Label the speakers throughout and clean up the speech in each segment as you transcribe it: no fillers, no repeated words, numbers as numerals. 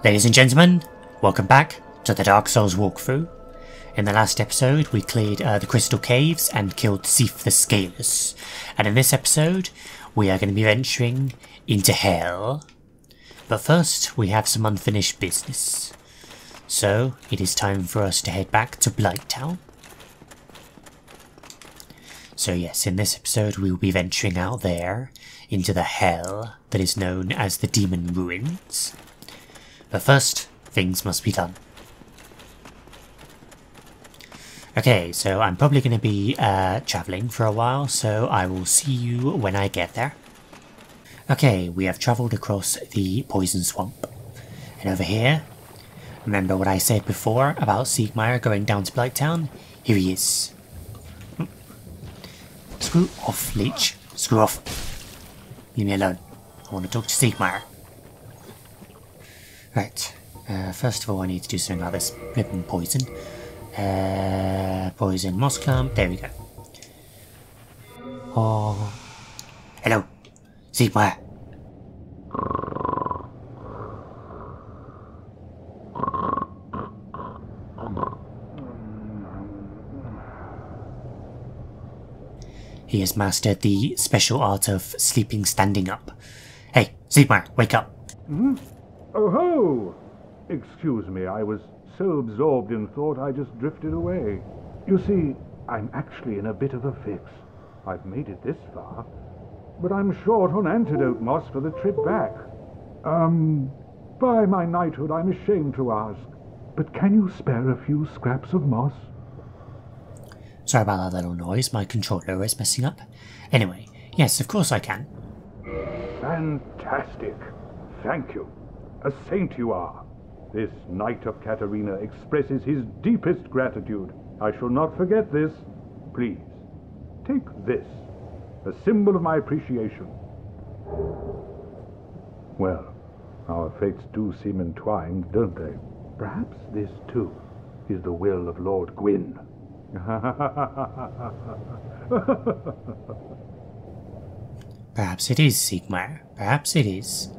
Speaker 1: Ladies and gentlemen, welcome back to the Dark Souls walkthrough. In the last episode we cleared the Crystal Caves and killed Thief the Scaleless. And in this episode we are going to be venturing into Hell. But first we have some unfinished business. So it is time for us to head back to Blighttown. So yes, in this episode we will be venturing out there into the Hell that is known as the Demon Ruins. But first, things must be done. Okay, so I'm probably going to be travelling for a while, so I will see you when I get there. Okay, we have travelled across the Poison Swamp. And over here, remember what I said before about Siegmeyer going down to Blighttown? Here he is. Screw off, Leech. Screw off. Leave me alone. I want to talk to Siegmeyer. Right, first of all I need to do something about this flipping poison. Poison moss clump, there we go. Oh, hello, Siegmeyer. He has mastered the special art of sleeping standing up. Hey, Siegmeyer, wake up.
Speaker 2: Hmm? Oh ho! Excuse me, I was so absorbed in thought I just drifted away. You see, I'm actually in a bit of a fix. I've made it this far, but I'm short on antidote moss for the trip back. By my knighthood, I'm ashamed to ask, but can you spare a few scraps of moss?
Speaker 1: Sorry about that little noise, my controller is messing up. Anyway, yes, of course I can.
Speaker 2: Fantastic! Thank you. A saint you are. This Knight of Katarina expresses his deepest gratitude. I shall not forget this. Please, take this, a symbol of my appreciation. Well, our fates do seem entwined, don't they? Perhaps this, too, is the will of Lord Gwyn.
Speaker 1: Perhaps it is, Siegmeyer. Perhaps it is.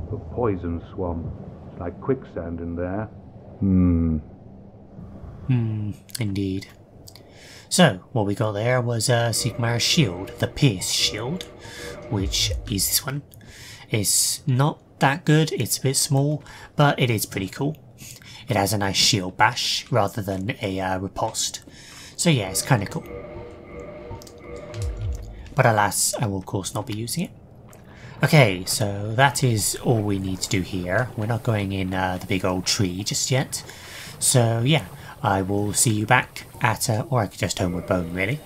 Speaker 2: The poison swamp. It's like quicksand in there.
Speaker 1: Indeed. So, what we got there was Siegmeyer's shield, the Pierce shield, which is this one. It's not that good, it's a bit small, but it is pretty cool. It has a nice shield bash rather than a riposte. So yeah, it's kind of cool. But alas, I will of course not be using it. Okay, so that is all we need to do here. We're not going in the big old tree just yet. So yeah, I will see you back at, or I could just Homeward Bone really.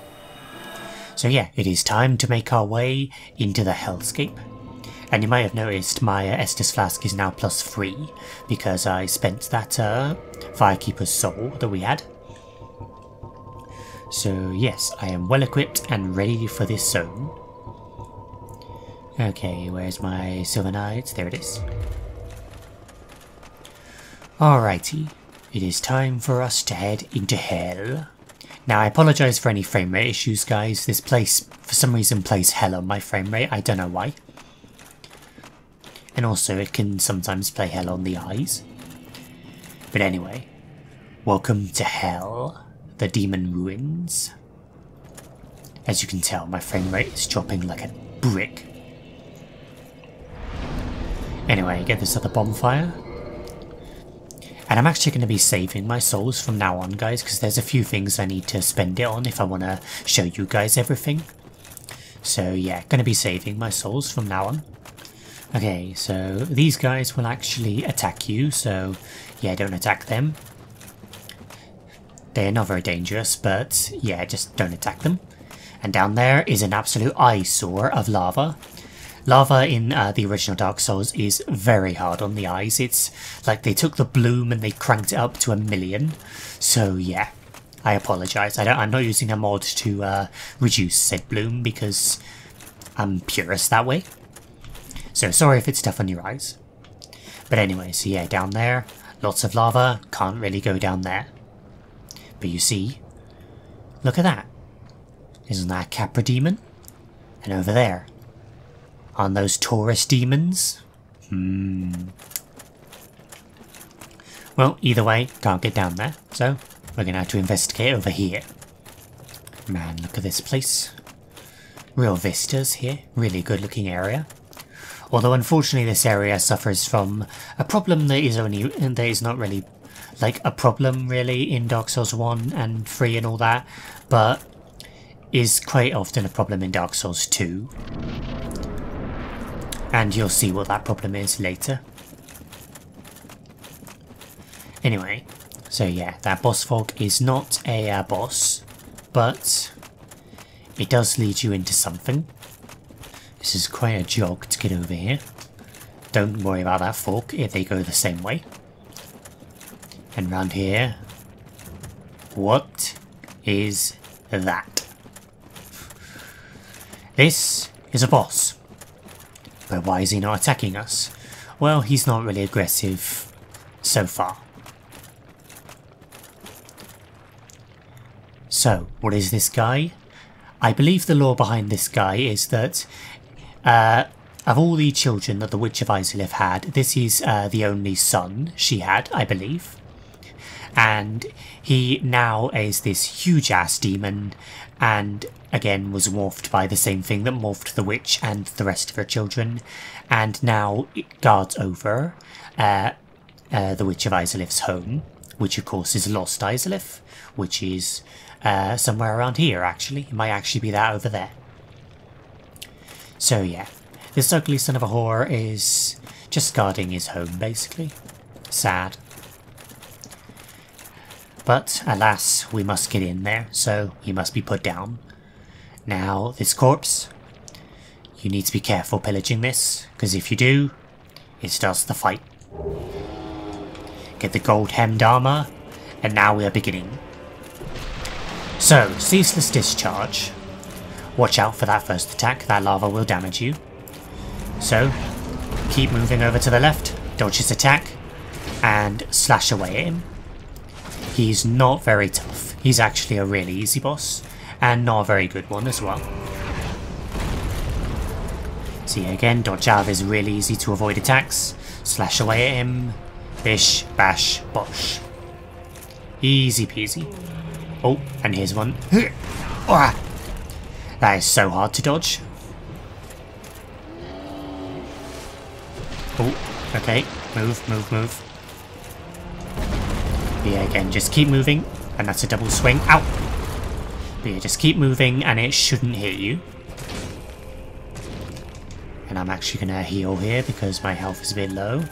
Speaker 1: So yeah, it is time to make our way into the Hellscape. And you might have noticed my Estus Flask is now +3 because I spent that Firekeeper's Soul that we had. So yes, I am well equipped and ready for this zone. Okay, where's my Silver Knight? There it is. Alrighty, it is time for us to head into Hell. Now I apologise for any frame rate issues guys, this place for some reason plays Hell on my frame rate, I don't know why. And also it can sometimes play Hell on the eyes. But anyway, welcome to Hell, the Demon Ruins. As you can tell, my frame rate is dropping like a brick. Anyway, get this other bonfire. And I'm actually going to be saving my souls from now on, guys, because there's a few things I need to spend it on if I want to show you guys everything. So yeah, going to be saving my souls from now on. Okay, so these guys will actually attack you, so yeah, don't attack them. They're not very dangerous, but yeah, just don't attack them. And down there is an absolute eyesore of lava. Lava in the original Dark Souls is very hard on the eyes. It's like they took the bloom and they cranked it up to 1,000,000. So yeah, I apologise. I'm not using a mod to reduce said bloom because I'm purist that way. So sorry if it's tough on your eyes. But anyway, so yeah, down there, lots of lava, can't really go down there. But you see, look at that. Isn't that a Capra demon? And over there, aren't those Taurus demons? Well, either way, can't get down there, so we're gonna have to investigate over here. Man, look at this place. Real vistas here, really good looking area. Although unfortunately this area suffers from a problem that is not really like a problem really in Dark Souls 1 and 3 and all that, but is quite often a problem in Dark Souls 2. And you'll see what that problem is later. Anyway, so yeah, that boss fog is not a boss, but it does lead you into something. This is quite a jog to get over here. Don't worry about that fork if they go the same way. And round here, what is that? This is a boss. But why is he not attacking us? Well, he's not really aggressive so far. So, what is this guy? I believe the lore behind this guy is that of all the children that the Witch of Izalith had, this is the only son she had, I believe. And he now is this huge ass demon, and again was morphed by the same thing that morphed the witch and the rest of her children, and now it guards over the Witch of Izalith's home, which of course is Lost Izalith, which is somewhere around here actually. It might actually be that over there. So yeah, this ugly son of a whore is just guarding his home basically. Sad. But alas, we must get in there, so he must be put down. Now, this corpse, you need to be careful pillaging this, because if you do, it starts the fight. Get the gold hemmed armor, and now we are beginning. So, ceaseless discharge. Watch out for that first attack, that lava will damage you. So, keep moving over to the left, dodge his attack, and slash away at him. He's not very tough. He's actually a really easy boss, and not a very good one as well. See, again, dodge out is really easy to avoid attacks. Slash away at him. Bish, bash, bosh. Easy peasy. Oh, and here's one. That is so hard to dodge. Oh, okay. Move, move, move. But yeah, again, just keep moving, and that's a double swing. Ow! But yeah, just keep moving, and it shouldn't hit you. And I'm actually going to heal here, because my health is a bit low.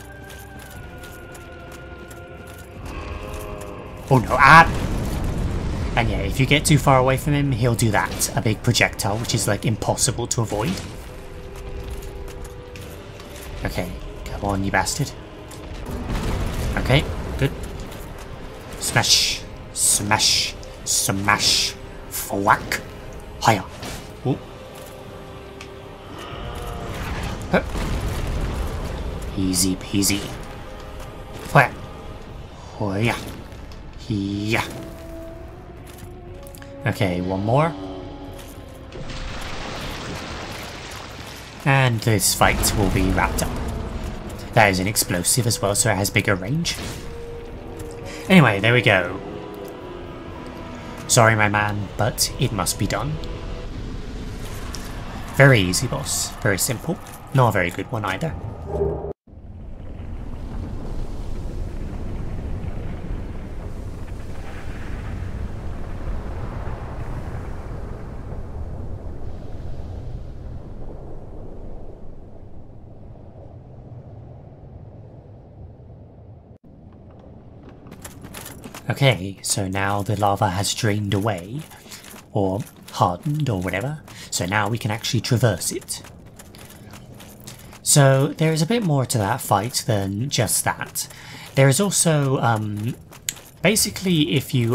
Speaker 1: Oh no, ah! And yeah, if you get too far away from him, he'll do that. A big projectile, which is like impossible to avoid. Okay, come on, you bastard. Okay, good. Smash, smash, smash, thwack, higher. Oh. Huh. Easy peasy. Thwack. Oh yeah. Yeah. Okay, one more. And this fight will be wrapped up. That is an explosive as well, so it has bigger range. Anyway, there we go. Sorry, my man, but it must be done. Very easy boss, very simple. Not a very good one either. Okay, so now the lava has drained away, or hardened, or whatever, so now we can actually traverse it. So there is a bit more to that fight than just that. There is also, basically if you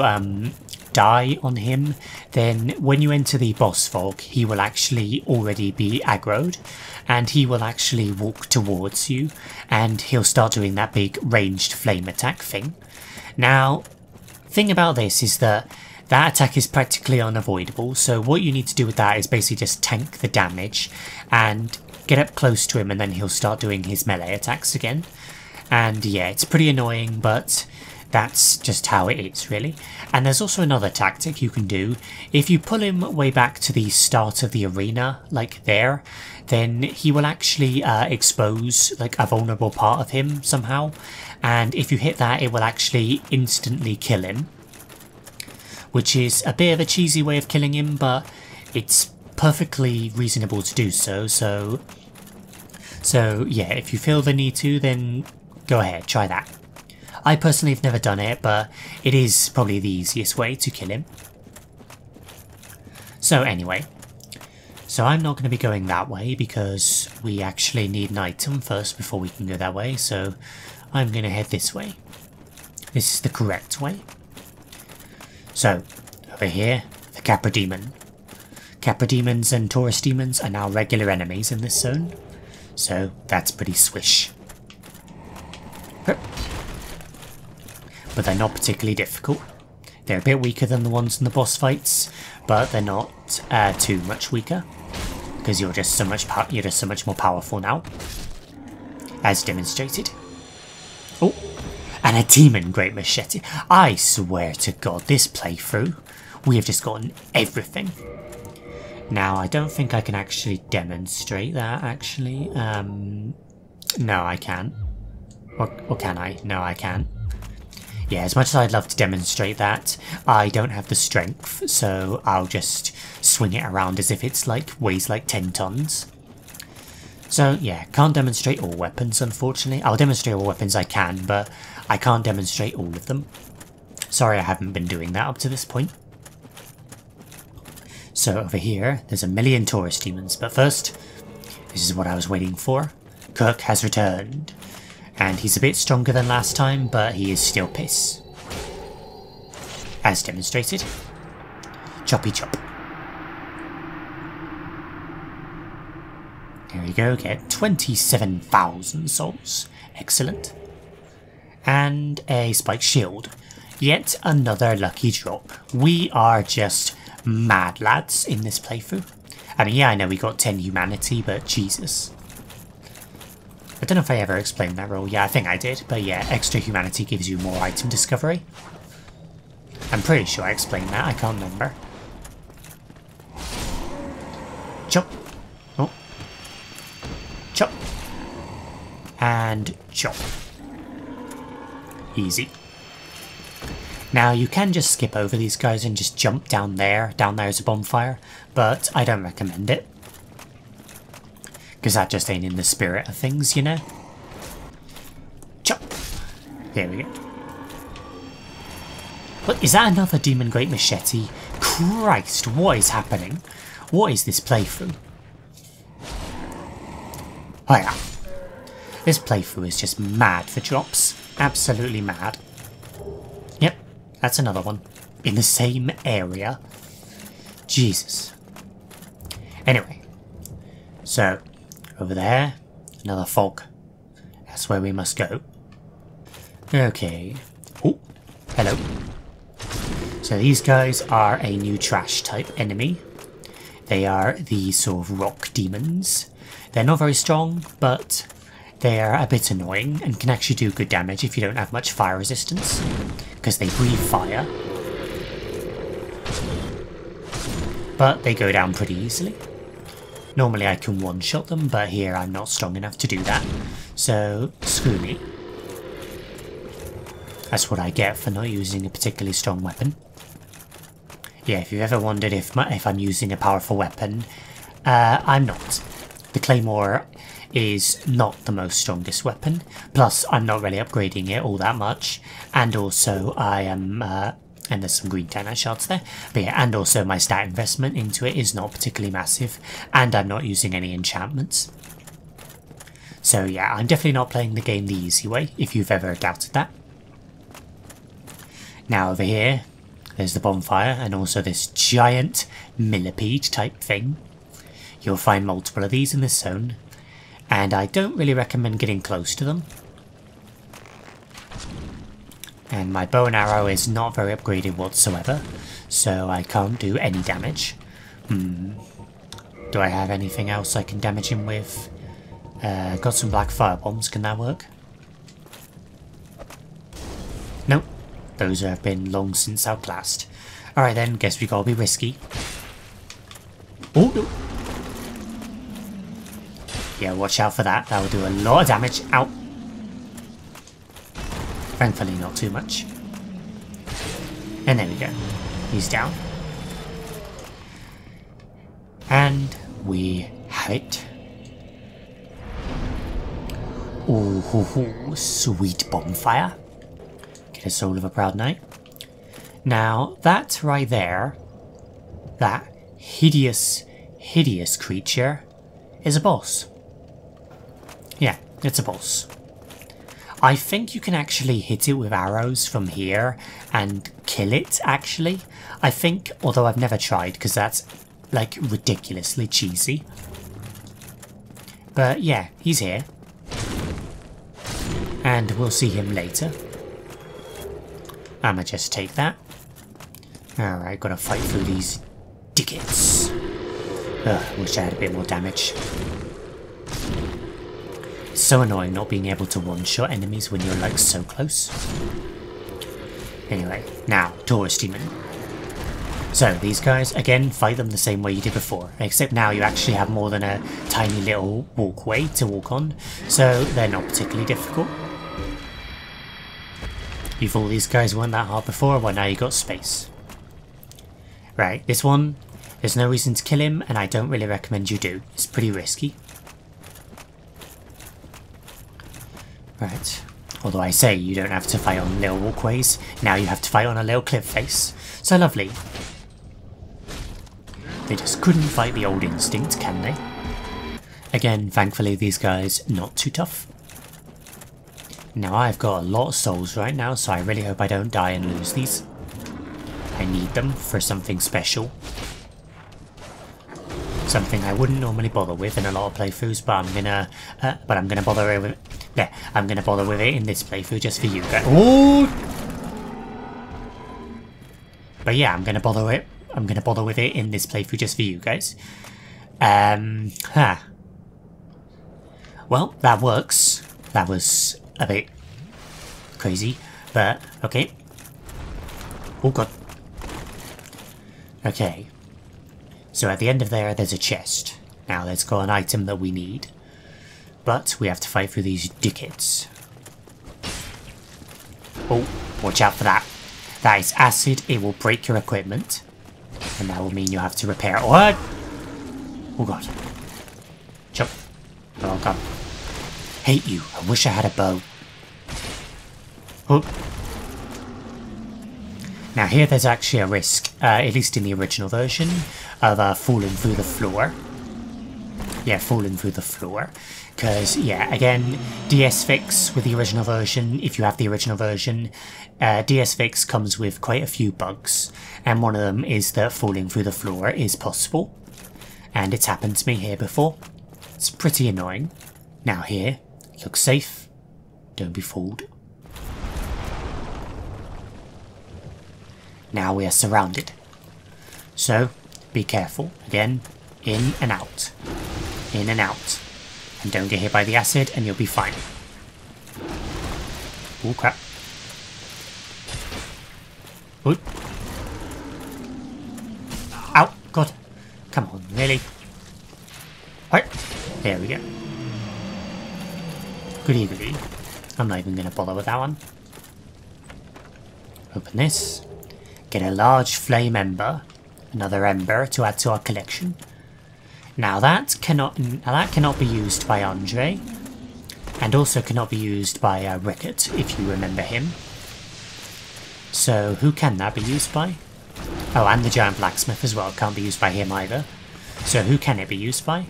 Speaker 1: die on him, then when you enter the boss fog, he will actually already be aggroed, and he will actually walk towards you, and he'll start doing that big ranged flame attack thing. Now, thing about this is that attack is practically unavoidable, so what you need to do with that is basically just tank the damage and get up close to him, and then he'll start doing his melee attacks again. And yeah, it's pretty annoying, but that's just how it is, really. And there's also another tactic you can do. If you pull him way back to the start of the arena, like there, then he will actually expose like a vulnerable part of him somehow. And if you hit that, it will actually instantly kill him. Which is a bit of a cheesy way of killing him, but it's perfectly reasonable to do so. So yeah, if you feel the need to, then go ahead, try that. I personally have never done it, but it is probably the easiest way to kill him. So anyway, so I'm not going to be going that way because we actually need an item first before we can go that way, so I'm going to head this way. This is the correct way. So, over here, the Capra Demon. Capra Demons and Taurus Demons are now regular enemies in this zone, so that's pretty swish. But they're not particularly difficult. They're a bit weaker than the ones in the boss fights, but they're not too much weaker because you're just so much more powerful now, as demonstrated. Oh, and a demon great machete. I swear to God, this playthrough, we have just gotten everything. Now, I don't think I can actually demonstrate that. Actually, no, I can't. Or can I? No, I can't. Yeah, as much as I'd love to demonstrate that, I don't have the strength, so I'll just swing it around as if it's weighs like 10 tons. So yeah, can't demonstrate all weapons, unfortunately. I'll demonstrate all weapons I can, but I can't demonstrate all of them. Sorry I haven't been doing that up to this point. So over here, there's a million Taurus demons, but first, this is what I was waiting for. Kirk has returned. And he's a bit stronger than last time, but he is still piss. As demonstrated. Choppy chop. There we go, get 27,000 souls. Excellent. And a spike shield. Yet another lucky drop. We are just mad lads in this playthrough. I mean, yeah, I know we got 10 humanity, but Jesus. I don't know if I ever explained that rule. Yeah, I think I did. But yeah, extra humanity gives you more item discovery. I'm pretty sure I explained that. I can't remember. Chop. Oh. Chop. And chop. Easy. Now, you can just skip over these guys and just jump down there. Down there is a bonfire. But I don't recommend it. Because that just ain't in the spirit of things, you know? Chop! There we go. What, is that another Demon Great Machete? Christ, what is happening? What is this playthrough? Oh yeah. This playthrough is just mad for drops. Absolutely mad. Yep, that's another one. In the same area. Jesus. Anyway. So, over there, another fog. That's where we must go. Okay. Oh, hello. So these guys are a new trash type enemy. They are the sort of rock demons. They're not very strong, but they are a bit annoying and can actually do good damage if you don't have much fire resistance, because they breathe fire. But they go down pretty easily. Normally I can one-shot them, but here I'm not strong enough to do that. So, screw me. That's what I get for not using a particularly strong weapon. Yeah, if you've ever wondered if I'm using a powerful weapon, I'm not. The Claymore is not the most strongest weapon, plus I'm not really upgrading it all that much, and also I am... and there's some green tanite shards there. But yeah, and also my stat investment into it is not particularly massive, and I'm not using any enchantments. So yeah, I'm definitely not playing the game the easy way, if you've ever doubted that. Now over here, there's the bonfire, and also this giant millipede type thing. You'll find multiple of these in this zone, and I don't really recommend getting close to them. And my bow and arrow is not very upgraded whatsoever, so I can't do any damage. Do I have anything else I can damage him with? Got some black fire bombs, can that work? those have been long since outclassed. Alright then, guess we gotta be risky. Oh no! Yeah, watch out for that. That will do a lot of damage. Ow! Thankfully not too much. And there we go. He's down. And we have it. Oh, sweet bonfire. Get a soul of a proud knight. Now, that right there, that hideous, hideous creature, is a boss. Yeah, it's a boss. I think you can actually hit it with arrows from here and kill it, actually. I think, although I've never tried, because that's, like, ridiculously cheesy. But yeah, he's here. And we'll see him later. I'ma just take that. Alright, gotta fight through these dickets. Ugh, wish I had a bit more damage. It's so annoying not being able to one-shot enemies when you're like so close. Anyway, now, Taurus Demon. So, these guys, again, fight them the same way you did before, except now you actually have more than a tiny little walkway to walk on, so they're not particularly difficult. You thought these guys weren't that hard before, well now you got space. Right, this one, there's no reason to kill him, and I don't really recommend you do. It's pretty risky. Right, although I say you don't have to fight on little walkways, now you have to fight on a little cliff face. So lovely. They just couldn't fight the old instinct, can they? Again, thankfully these guys not too tough. Now I've got a lot of souls right now, so I really hope I don't die and lose these. I need them for something special. Something I wouldn't normally bother with in a lot of playthroughs, but I'm gonna bother with it. Yeah, I'm gonna bother with it in this playthrough just for you guys. Oh! But yeah, I'm gonna bother with it in this playthrough just for you guys. Well, that works. That was a bit crazy, but okay. Oh god. Okay. So at the end of there's a chest. Now let's got an item that we need. But we have to fight through these dickheads. Oh, watch out for that. That is acid, it will break your equipment. And that will mean you have to repair it. What? Oh god. Jump. Oh god. Hate you. I wish I had a bow. Oh. Now here there's actually a risk, at least in the original version, of falling through the floor. Yeah, falling through the floor. Because, yeah, again, DS Fix with the original version, if you have the original version, DS Fix comes with quite a few bugs. And one of them is that falling through the floor is possible. And it's happened to me here before. It's pretty annoying. Now here, look safe. Don't be fooled. Now we are surrounded. So, be careful. Again, in and out. In and out. And don't get hit by the acid and you'll be fine. Oh crap. Oh. Ow, god. Come on, really? Right. There we go. Goody goody. I'm not even going to bother with that one. Open this. Get a large flame ember. Another ember to add to our collection. Now that cannot be used by Andre, and also cannot be used by Rickett, if you remember him. So who can that be used by? Oh, and the giant blacksmith as well can't be used by him either. So who can it be used by?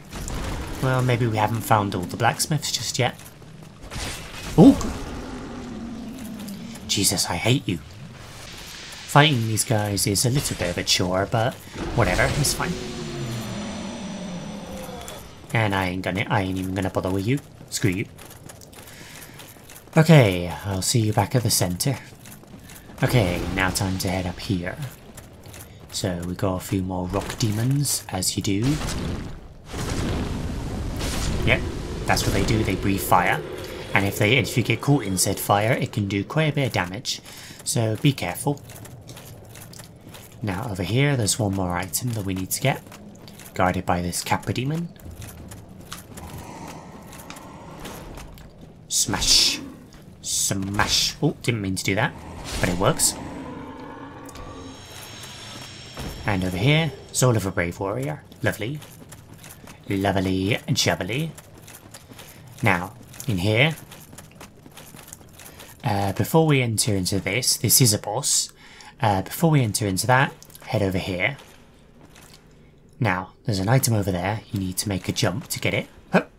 Speaker 1: Well, maybe we haven't found all the blacksmiths just yet. Oh! Jesus, I hate you. Fighting these guys is a little bit of a chore, but whatever, it's fine. And I ain't even gonna bother with you. Screw you. Okay, I'll see you back at the center. Okay, now time to head up here. So we got a few more rock demons, as you do. Yep, that's what they do, they breathe fire. And if you get caught in said fire, it can do quite a bit of damage. So be careful. Now over here, there's one more item that we need to get. Guarded by this Capra Demon. Smash. Smash. Oh, didn't mean to do that, but it works. And over here, Soul of a Brave Warrior. Lovely. Lovely jubbly. Now, in here, before we enter into this is a boss. Before we enter into that, head over here. Now, there's an item over there. You need to make a jump to get it. Hup.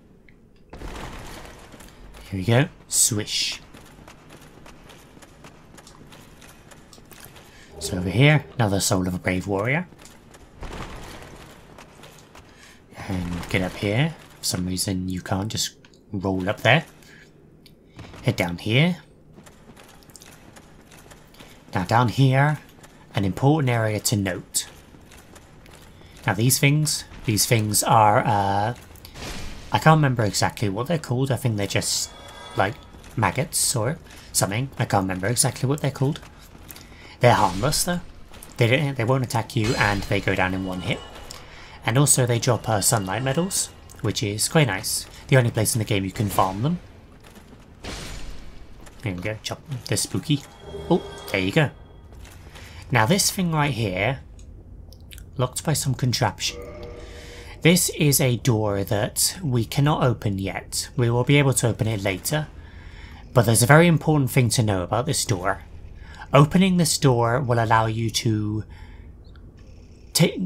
Speaker 1: Here we go. Swish. So over here, another Soul of a Brave Warrior. And get up here. For some reason you can't just roll up there. Head down here. Now down here, an important area to note. Now these things are, I can't remember exactly what they're called. I think they're just like maggots or something. I can't remember exactly what they're called. They're harmless though. They won't attack you and they go down in one hit. And also they drop sunlight medals, which is quite nice. The only place in the game you can farm them. There we go, chop them. They're spooky. Oh, there you go. Now this thing right here, locked by some contraption. This is a door that we cannot open yet. We will be able to open it later. But there's a very important thing to know about this door. Opening this door will allow you to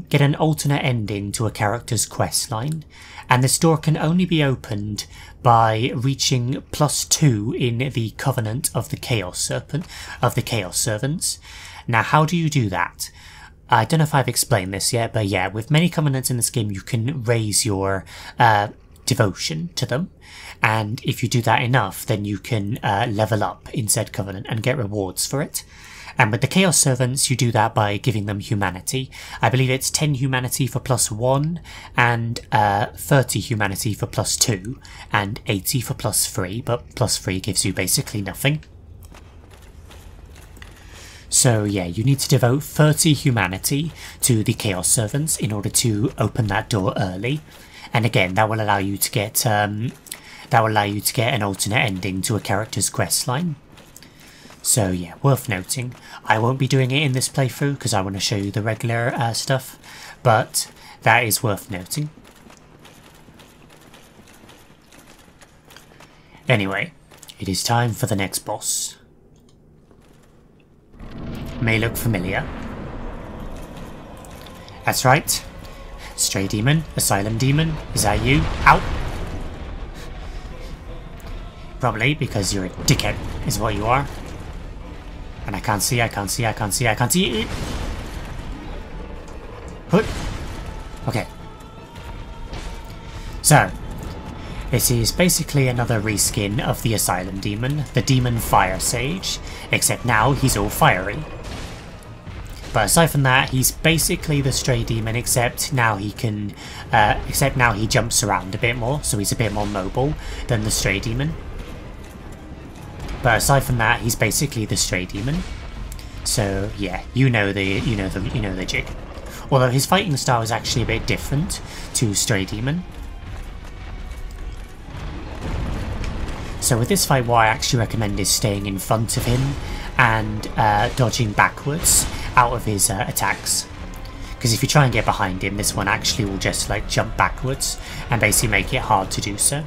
Speaker 1: get an alternate ending to a character's quest line, and this door can only be opened by reaching +2 in the Covenant of the Chaos Servants. Now, how do you do that? I don't know if I've explained this yet, but yeah, with many covenants in this game, you can raise your devotion to them, and if you do that enough, then you can level up in said covenant and get rewards for it. And with the Chaos Servants, you do that by giving them humanity. I believe it's 10 humanity for +1, and 30 humanity for +2, and 80 for +3, but +3 gives you basically nothing. So yeah, you need to devote 30 humanity to the Chaos Servants in order to open that door early. And again, that will allow you to get an alternate ending to a character's quest line. So yeah, worth noting. I won't be doing it in this playthrough because I want to show you the regular stuff, but that is worth noting. Anyway, it is time for the next boss. May look familiar. That's right. Stray Demon, Asylum Demon, is that you? Ow! Probably because you're a dickhead, is what you are. And I can't see it! Put! Okay. So, this is basically another reskin of the Asylum Demon, the Demon Fire Sage, except now he's all fiery. But aside from that, he's basically the Stray Demon, except now he jumps around a bit more, so he's a bit more mobile than the Stray Demon. But aside from that, he's basically the Stray Demon. So yeah, you know the jig. Although his fighting style is actually a bit different to Stray Demon. So with this fight, what I actually recommend is staying in front of him and dodging backwards out of his attacks. Because if you try and get behind him, this one actually will just like jump backwards and basically make it hard to do so.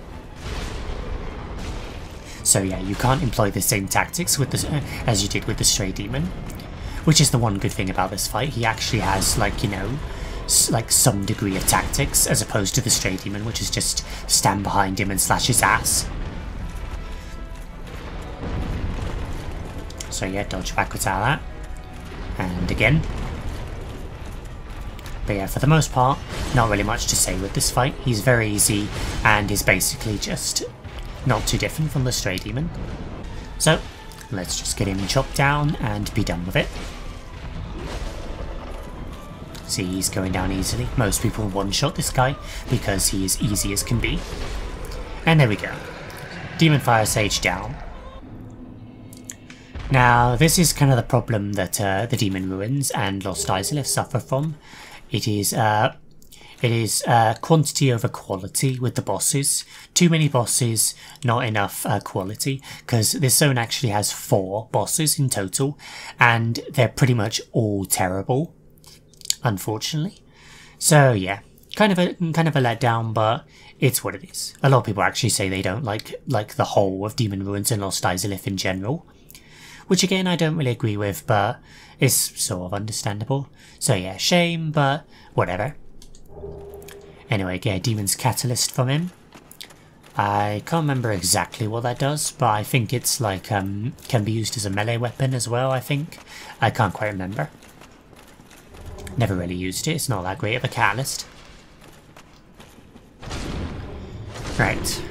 Speaker 1: So yeah, you can't employ the same tactics with as you did with the Stray Demon. Which is the one good thing about this fight. He actually has, like, you know, like some degree of tactics, as opposed to the Stray Demon, which is just stand behind him and slash his ass. So yeah, dodge backwards out of that. And again. But yeah, for the most part, not really much to say with this fight. He's very easy and is basically just not too different from the Stray Demon. So, let's just get him chopped down and be done with it. See, he's going down easily. Most people one-shot this guy because he is easy as can be. And there we go. Demon Fire Sage down. Now, this is kind of the problem that the Demon Ruins and Lost Islip suffer from. It is quantity over quality with the bosses. Too many bosses, not enough quality, because this zone actually has 4 bosses in total, and they're pretty much all terrible, unfortunately. So yeah, kind of a letdown, but it's what it is. A lot of people actually say they don't like the whole of Demon Ruins and Lost Islip in general, which again I don't really agree with, but it's sort of understandable. So yeah, shame, but whatever. Anyway, get a Demon's Catalyst from him. I can't remember exactly what that does, but I think it's like, can be used as a melee weapon as well, I think. I can't quite remember. Never really used it, it's not that great of a catalyst. Right.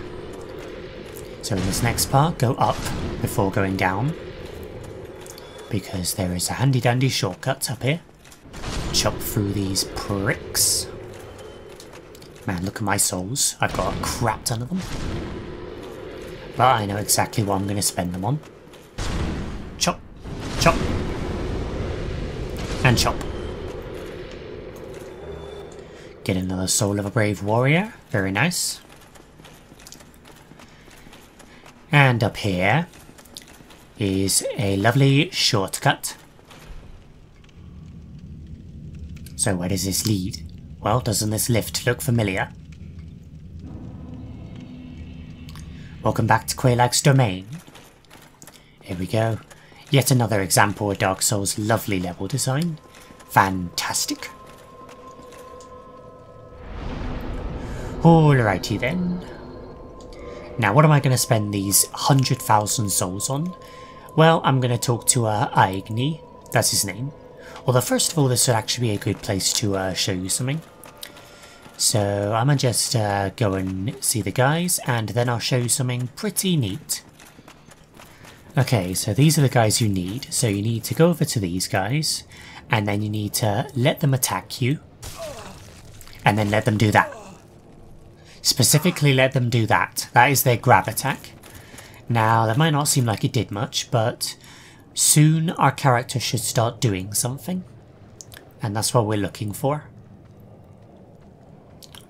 Speaker 1: So in this next part, go up before going down. Because there is a handy dandy shortcut up here. Chop through these pricks. Man, look at my souls. I've got a crap ton of them. But I know exactly what I'm going to spend them on. Chop. Chop. And chop. Get another Soul of a Brave Warrior. Very nice. And up here is a lovely shortcut. So where does this lead? Well, doesn't this lift look familiar? Welcome back to Quelaag's Domain. Here we go. Yet another example of Dark Souls' lovely level design. Fantastic. Alrighty then. Now what am I going to spend these 100,000 souls on? Well, I'm going to talk to Aigni. That's his name. Although first of all, this would actually be a good place to show you something. So I'm going to just go and see the guys, and then I'll show you something pretty neat. Okay, so these are the guys you need. So you need to go over to these guys, and then you need to let them attack you, and then let them do that. Specifically let them do that. That is their grab attack. Now, that might not seem like it did much, but soon our character should start doing something. And that's what we're looking for.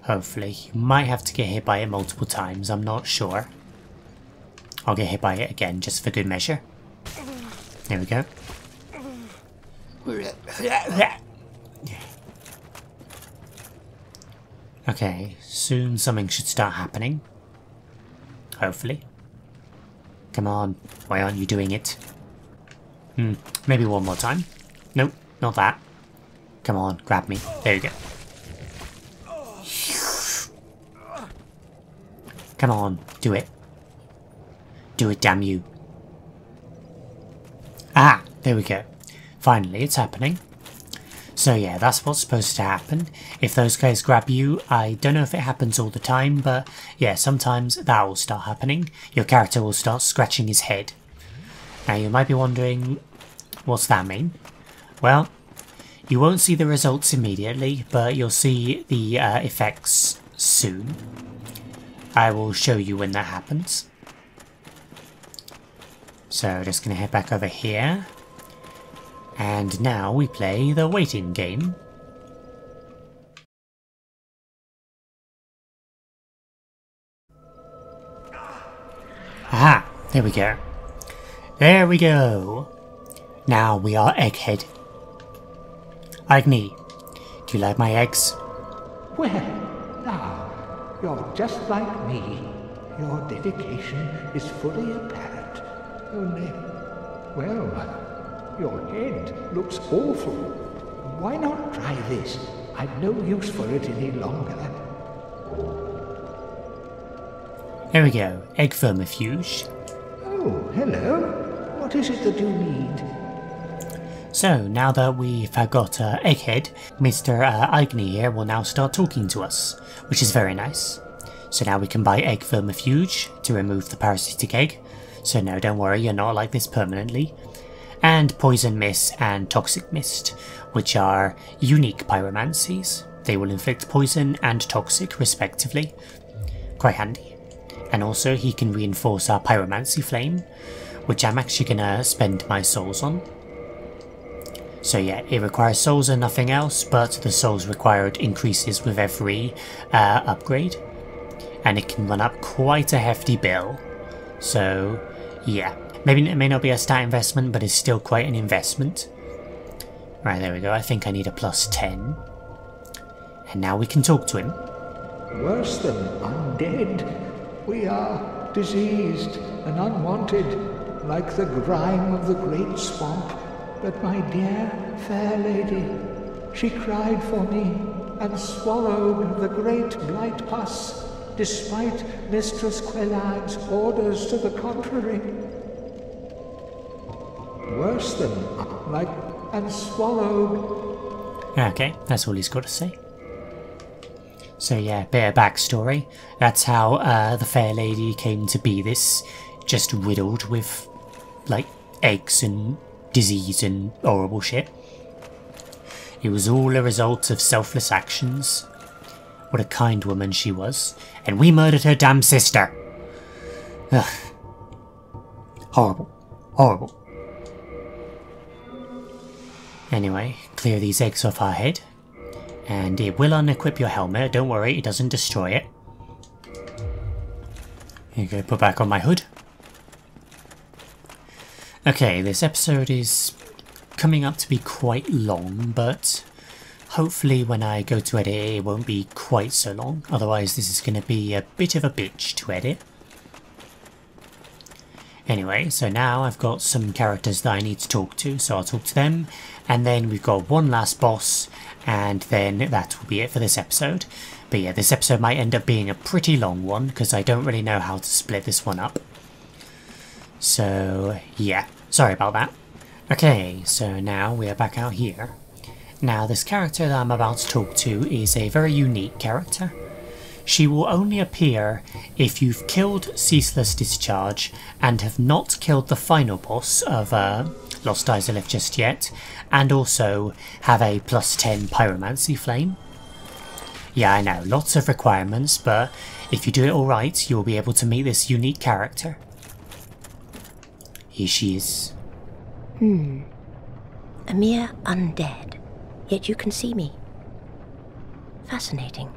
Speaker 1: Hopefully. You might have to get hit by it multiple times, I'm not sure. I'll get hit by it again, just for good measure. There we go. Okay, soon something should start happening. Hopefully. Come on, why aren't you doing it? Maybe one more time. Nope, not that. Come on, grab me. There you go. Come on, do it. Do it, damn you. Ah, there we go. Finally, it's happening. So yeah, that's what's supposed to happen. If those guys grab you, I don't know if it happens all the time, but yeah, sometimes that will start happening. Your character will start scratching his head. Now you might be wondering, what's that mean? Well, you won't see the results immediately, but you'll see the effects soon. I will show you when that happens. So just going to head back over here. And now we play the waiting game. Aha! There we go. There we go! Now we are Egghead. Agni, do you like my eggs?
Speaker 3: Well, now, you're just like me. Your dedication is fully apparent. Only, well, your head looks awful. Why not try this? I've no use for it any longer.
Speaker 1: There we go, egg vermifuge.
Speaker 3: Oh, hello. What is it that you need?
Speaker 1: So, now that we've got Egghead, Mr. Agni here will now start talking to us, which is very nice. So now we can buy egg vermifuge to remove the parasitic egg. So no, don't worry, you're not like this permanently. And poison mist and toxic mist, which are unique pyromancies. They will inflict poison and toxic respectively. Quite handy. And also he can reinforce our pyromancy flame, which I'm actually gonna spend my souls on. So yeah, it requires souls and nothing else, but the souls required increases with every upgrade. And it can run up quite a hefty bill. So yeah, maybe it may not be a stat investment, but it's still quite an investment. Right, there we go. I think I need a +10. And now we can talk to him.
Speaker 3: Worse than undead, we are diseased and unwanted, like the grime of the great swamp. But my dear fair lady, she cried for me and swallowed the great blight pus, despite Mistress Quelag's orders to the contrary. Worse than like and swallowed.
Speaker 1: Okay, that's all he's got to say. So yeah, bit of backstory. That's how the fair lady came to be this, just riddled with like eggs and disease and horrible shit. It was all a result of selfless actions. What a kind woman she was. And we murdered her damn sister. Ugh. Horrible. Horrible. Anyway, clear these eggs off our head. And it will unequip your helmet. Don't worry, it doesn't destroy it. Here you go, put back on my hood. Okay, this episode is coming up to be quite long, but hopefully when I go to edit it won't be quite so long. Otherwise this is going to be a bit of a bitch to edit. Anyway, so now I've got some characters that I need to talk to, so I'll talk to them. And then we've got one last boss, and then that will be it for this episode. But yeah, this episode might end up being a pretty long one, because I don't really know how to split this one up. So yeah, sorry about that. Okay, so now we are back out here. Now this character that I'm about to talk to is a very unique character. She will only appear if you've killed Ceaseless Discharge and have not killed the final boss of Lost Izalith just yet, and also have a +10 Pyromancy Flame. Yeah, I know, lots of requirements, but if you do it alright, you'll be able to meet this unique character. Here she is.
Speaker 4: A mere undead, yet you can see me. Fascinating.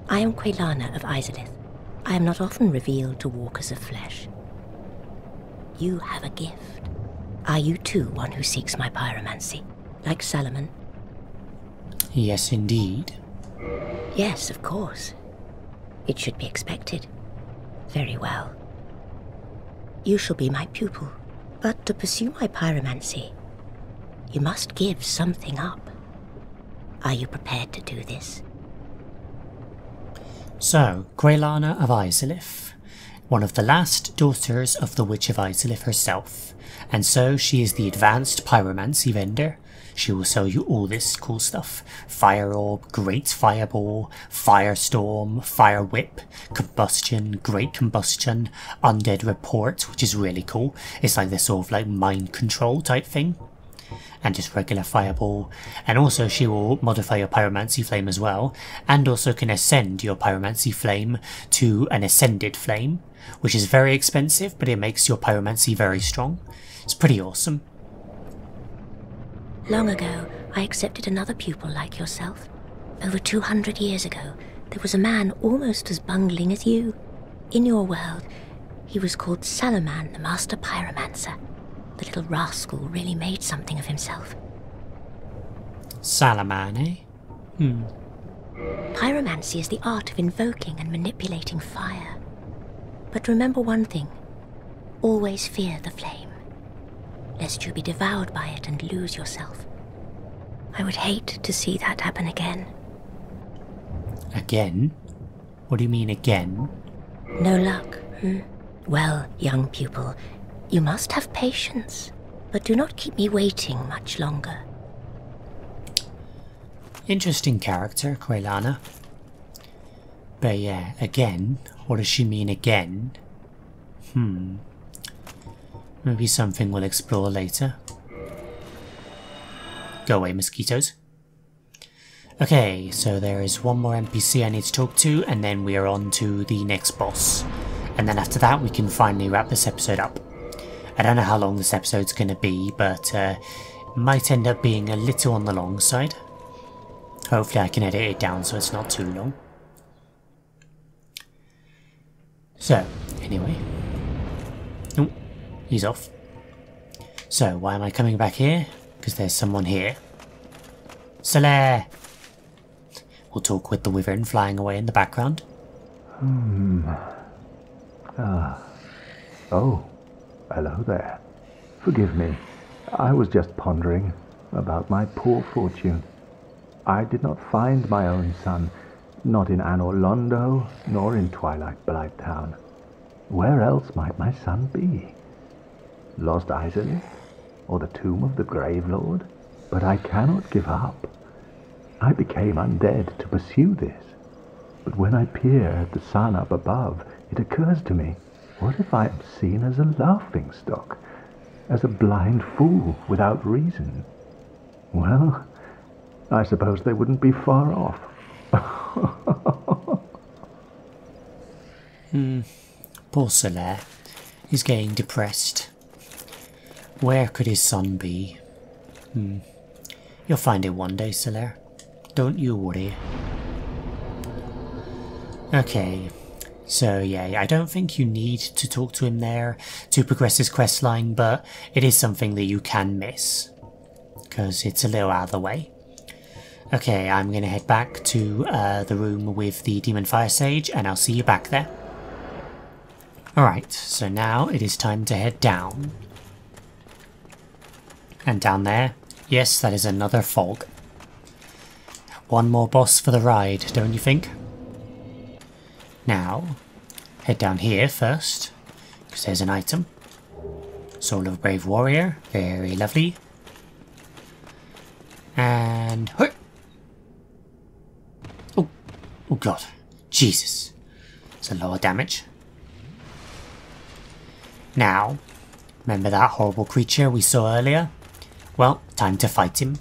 Speaker 4: I am Quelana of Izalith. I am not often revealed to walkers of flesh. You have a gift. Are you too one who seeks my pyromancy, like Salomon?
Speaker 1: Yes, indeed.
Speaker 4: Yes, of course. It should be expected. Very well. You shall be my pupil, but to pursue my pyromancy, you must give something up. Are you prepared to do this?
Speaker 1: So, Quelana of Izalith, one of the last daughters of the Witch of Izalith herself, and so she is the advanced pyromancy vendor. She will sell you all this cool stuff. Fire Orb, Great Fireball, Firestorm, Fire Whip, Combustion, Great Combustion, Undead Report, which is really cool. It's like this sort of like mind control type thing. And just regular fireball, and also she will modify your pyromancy flame as well, and also can ascend your pyromancy flame to an ascended flame, which is very expensive, but it makes your pyromancy very strong. It's pretty awesome.
Speaker 4: Long ago, I accepted another pupil like yourself. Over 200 years ago, there was a man almost as bungling as you. In your world, he was called Salomon, the Master Pyromancer. The little rascal really made something of himself.
Speaker 1: Salomon, eh?
Speaker 4: Pyromancy is the art of invoking and manipulating fire. But remember one thing. Always fear the flame, lest you be devoured by it and lose yourself. I would hate to see that happen again.
Speaker 1: Again? What do you mean again?
Speaker 4: No luck, Well, young pupil, you must have patience, but do not keep me waiting much longer.
Speaker 1: Interesting character, Quelana. But yeah, again, what does she mean again? Maybe something we'll explore later. Go away, mosquitoes. Okay, so there is one more NPC I need to talk to, and then we are on to the next boss. And then after that we can finally wrap this episode up. I don't know how long this episode's going to be, but might end up being a little on the long side. Hopefully I can edit it down so it's not too long. So, anyway. Oh, he's off. So, why am I coming back here? Because there's someone here. Solaire! We'll talk with the wyvern flying away in the background.
Speaker 2: Oh, hello there. Forgive me. I was just pondering about my poor fortune. I did not find my own son, not in Anor Londo, nor in Twilight Blighttown. Where else might my son be? Lost Izalith? Or the tomb of the Grave Lord? But I cannot give up. I became undead to pursue this. But when I peer at the sun up above, it occurs to me, what if I am seen as a laughingstock, as a blind fool without reason? Well, I suppose they wouldn't be far off.
Speaker 1: Poor Solaire. He's getting depressed. Where could his son be? You'll find it one day, Solaire. Don't you worry. Okay. So yeah, I don't think you need to talk to him there to progress his quest line, but it is something that you can miss. Because it's a little out of the way. Okay, I'm going to head back to the room with the Demon Fire Sage, and I'll see you back there. Alright, so now it is time to head down. And down there, yes, that is another fog. One more boss for the ride, don't you think? Now, head down here first, because there's an item. Soul of a Brave Warrior, very lovely. And... Oh god, Jesus. It's a lot of damage. Now, remember that horrible creature we saw earlier? Well, time to fight him.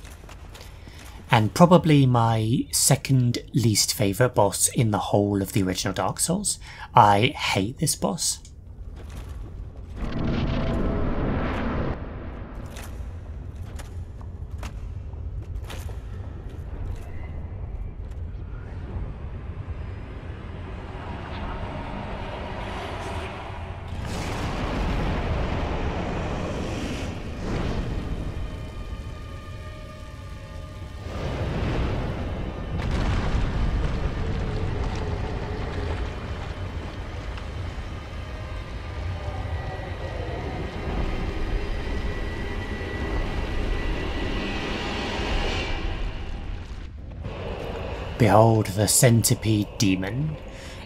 Speaker 1: And probably my second least favourite boss in the whole of the original Dark Souls. I hate this boss. Behold the Centipede Demon.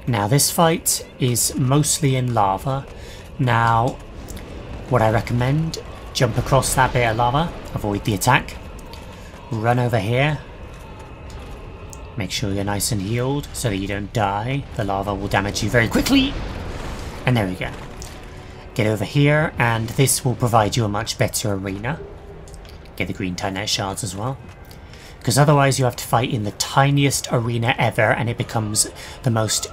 Speaker 1: Now this fight is mostly in lava. Now, what I recommend, jump across that bit of lava, avoid the attack, run over here, make sure you're nice and healed so that you don't die. The lava will damage you very quickly. And there we go. Get over here and this will provide you a much better arena. Get the green Titanite shards as well. Because otherwise you have to fight in the tiniest arena ever and it becomes the most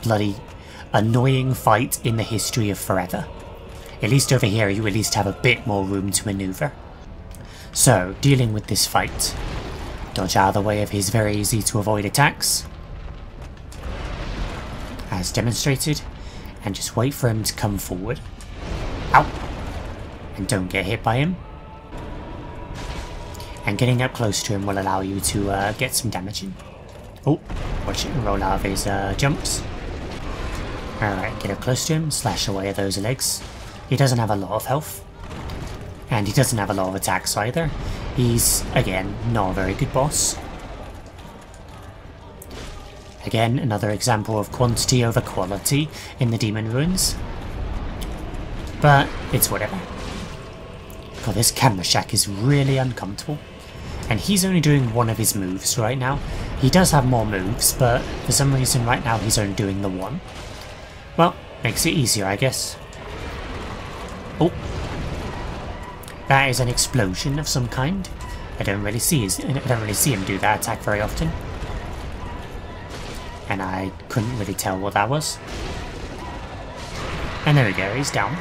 Speaker 1: bloody annoying fight in the history of forever. At least over here you at least have a bit more room to maneuver. So, dealing with this fight. Dodge out of the way of his very easy to avoid attacks. As demonstrated. And just wait for him to come forward. Ow! And don't get hit by him. And getting up close to him will allow you to get some damage in. Oh, watch it roll out of his jumps. Alright, get up close to him, slash away at those legs. He doesn't have a lot of health. And he doesn't have a lot of attacks either. He's, again, not a very good boss. Again, another example of quantity over quality in the Demon Ruins. But it's whatever. God, this camera shack is really uncomfortable. And he's only doing one of his moves right now. He does have more moves, but for some reason right now he's only doing the one. Well, makes it easier, I guess. Oh. That is an explosion of some kind. I don't really see him do that attack very often. And I couldn't really tell what that was. And there we go, he's down.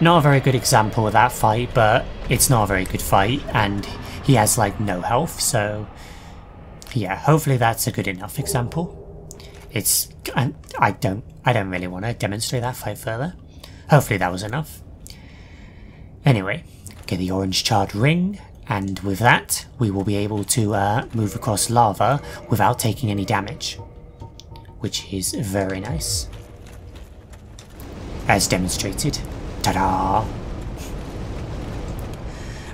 Speaker 1: Not a very good example of that fight, but it's not a very good fight, and he has like no health, so yeah, hopefully that's a good enough example. I don't really want to demonstrate that fight further. Hopefully that was enough. Anyway, get the orange charred ring, and with that we will be able to move across lava without taking any damage, which is very nice, as demonstrated. Ta-da!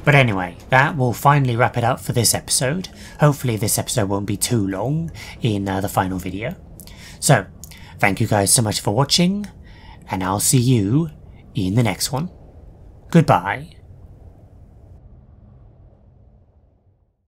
Speaker 1: But anyway, that will finally wrap it up for this episode. Hopefully this episode won't be too long in the final video. So, thank you guys so much for watching, and I'll see you in the next one. Goodbye.